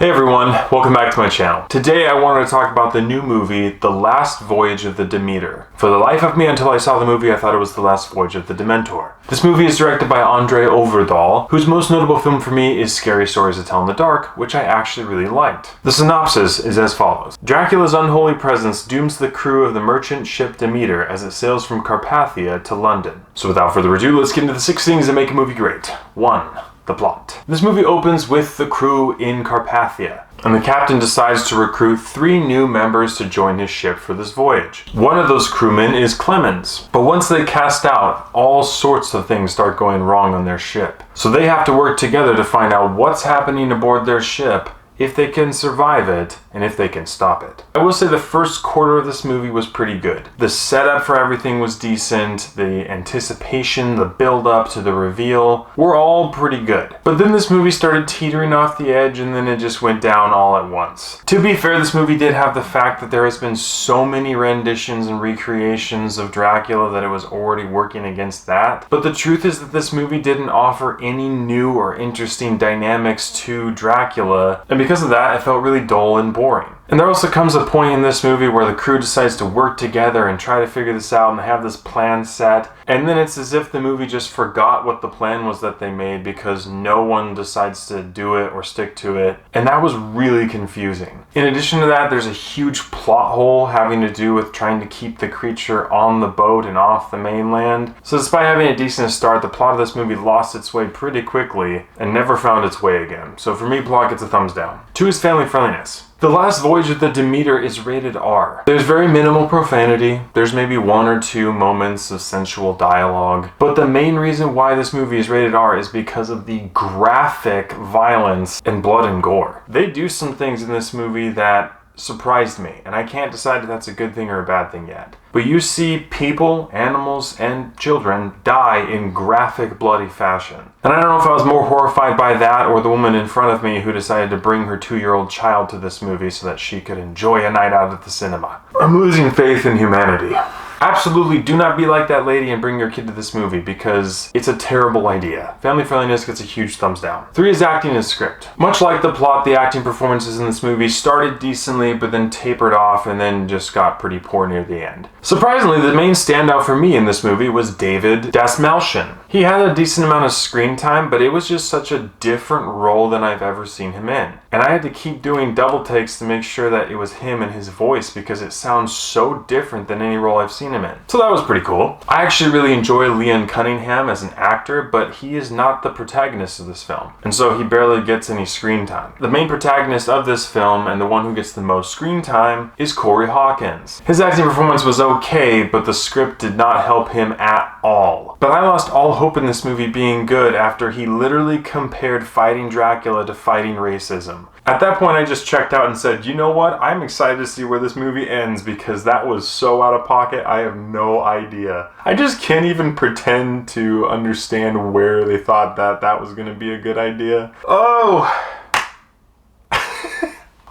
Hey everyone, welcome back to my channel. Today I wanted to talk about the new movie, The Last Voyage of the Demeter. For the life of me, until I saw the movie, I thought it was The Last Voyage of the Dementor. This movie is directed by Andre Overdahl, whose most notable film for me is Scary Stories to Tell in the Dark, which I actually really liked. The synopsis is as follows. Dracula's unholy presence dooms the crew of the merchant ship Demeter as it sails from Carpathia to London. So without further ado, let's get into the 6 things that make a movie great. 1. The plot. This movie opens with the crew in Carpathia, and the captain decides to recruit 3 new members to join his ship for this voyage. One of those crewmen is Clemens, but once they cast out, all sorts of things start going wrong on their ship. So they have to work together to find out what's happening aboard their ship, if they can survive it, and if they can stop it. I will say the first quarter of this movie was pretty good. The setup for everything was decent, the anticipation, the build-up to the reveal were all pretty good. But then this movie started teetering off the edge and then it just went down all at once. To be fair, this movie did have the fact that there has been so many renditions and recreations of Dracula that it was already working against that. But the truth is that this movie didn't offer any new or interesting dynamics to Dracula, and because of that, it felt really dull and boring. And there also comes a point in this movie where the crew decides to work together and try to figure this out and they have this plan set, and then it's as if the movie just forgot what the plan was that they made because no one decides to do it or stick to it, and that was really confusing. In addition to that, there's a huge plot hole having to do with trying to keep the creature on the boat and off the mainland. So despite having a decent start, the plot of this movie lost its way pretty quickly and never found its way again. So for me, plot gets a thumbs down. 2 is family friendliness. The Last Voyage of the Demeter is rated R. There's very minimal profanity, there's maybe 1 or 2 moments of sensual dialogue, but the main reason why this movie is rated R is because of the graphic violence and blood and gore. They do some things in this movie that surprised me, and I can't decide if that's a good thing or a bad thing yet. But you see people, animals, and children die in graphic, bloody fashion. And I don't know if I was more horrified by that or the woman in front of me who decided to bring her 2-year-old child to this movie so that she could enjoy a night out at the cinema. I'm losing faith in humanity. Absolutely do not be like that lady and bring your kid to this movie because it's a terrible idea. Family friendliness gets a huge thumbs down. 3 is acting and script. Much like the plot, the acting performances in this movie started decently but then tapered off and then just got pretty poor near the end. Surprisingly, the main standout for me in this movie was David Dastmalchian. He had a decent amount of screen time, but it was just such a different role than I've ever seen him in. And I had to keep doing double takes to make sure that it was him and his voice because it sounds so different than any role I've seen him in. So that was pretty cool. I actually really enjoy Leon Cunningham as an actor, but he is not the protagonist of this film, and so he barely gets any screen time. The main protagonist of this film, and the one who gets the most screen time, is Corey Hawkins. His acting performance was okay, but the script did not help him at all. But I lost all hope in this movie being good after he literally compared fighting Dracula to fighting racism. At that point, I just checked out and said, you know what? I'm excited to see where this movie ends because that was so out of pocket, I have no idea. I just can't even pretend to understand where they thought that that was going to be a good idea. Oh!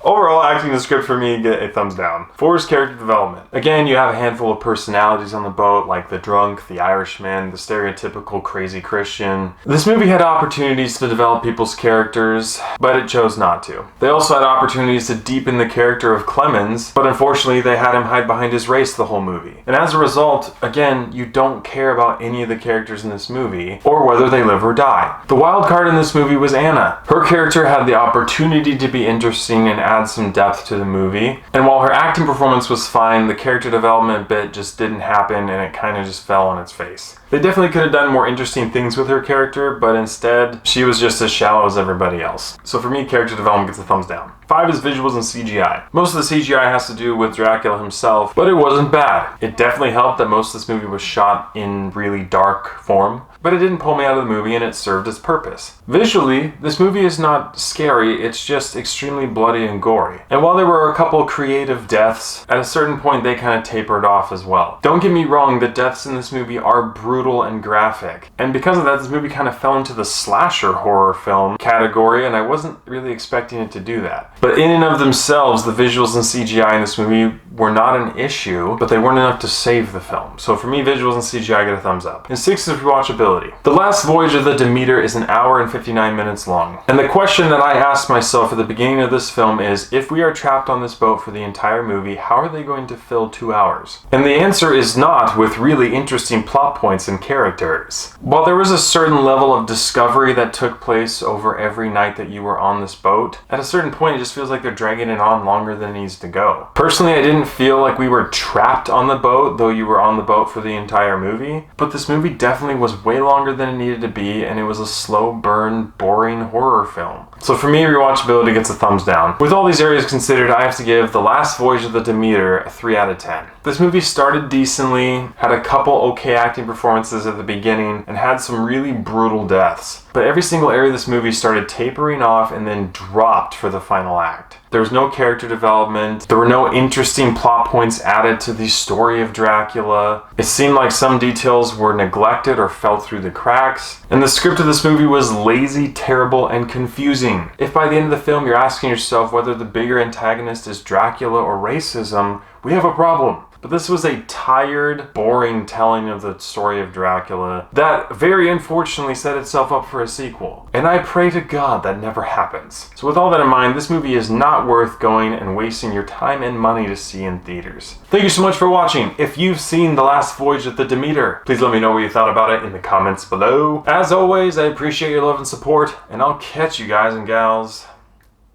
Overall, acting and script for me get a thumbs down. 4 is character development. Again, you have a handful of personalities on the boat, like the drunk, the Irishman, the stereotypical crazy Christian. This movie had opportunities to develop people's characters, but it chose not to. They also had opportunities to deepen the character of Clemens, but unfortunately they had him hide behind his race the whole movie. And as a result, again, you don't care about any of the characters in this movie, or whether they live or die. The wild card in this movie was Anna. Her character had the opportunity to be interesting and add some depth to the movie, and while her acting performance was fine, the character development bit just didn't happen and it kind of just fell on its face. They definitely could have done more interesting things with her character, but instead, she was just as shallow as everybody else. So for me, character development gets a thumbs down. 5 is visuals and CGI. Most of the CGI has to do with Dracula himself, but it wasn't bad. It definitely helped that most of this movie was shot in really dark form, but it didn't pull me out of the movie and it served its purpose. Visually, this movie is not scary, it's just extremely bloody and gory. And while there were a couple creative deaths, at a certain point they kind of tapered off as well. Don't get me wrong, the deaths in this movie are brutal and graphic. And because of that, this movie kind of fell into the slasher horror film category, and I wasn't really expecting it to do that. But in and of themselves, the visuals and CGI in this movie were not an issue, but they weren't enough to save the film. So for me, visuals and CGI get a thumbs up. And 6 is rewatchability. The Last Voyage of the Demeter is an hour and 59 minutes long. And the question that I asked myself at the beginning of this film is, if we are trapped on this boat for the entire movie, how are they going to fill 2 hours? And the answer is not with really interesting plot points and characters. While there was a certain level of discovery that took place over every night that you were on this boat, at a certain point it just feels like they're dragging it on longer than it needs to go. Personally, I didn't feel like we were trapped on the boat, though you were on the boat for the entire movie. But this movie definitely was way longer than it needed to be, and it was a slow burn, boring horror film. So for me, rewatchability gets a thumbs down. With all these areas considered, I have to give The Last Voyage of the Demeter a 3 out of 10. This movie started decently, had a couple okay acting performances at the beginning, and had some really brutal deaths. But every single area of this movie started tapering off and then dropped for the final act. There was no character development. There were no interesting plot points added to the story of Dracula. It seemed like some details were neglected or fell through the cracks. And the script of this movie was lazy, terrible, and confusing. If by the end of the film you're asking yourself whether the bigger antagonist is Dracula or racism, we have a problem. But this was a tired, boring telling of the story of Dracula that very unfortunately set itself up for a sequel. And I pray to God that never happens. So with all that in mind, this movie is not worth going and wasting your time and money to see in theaters. Thank you so much for watching. If you've seen The Last Voyage of the Demeter, please let me know what you thought about it in the comments below. As always, I appreciate your love and support, and I'll catch you guys and gals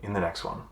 in the next one.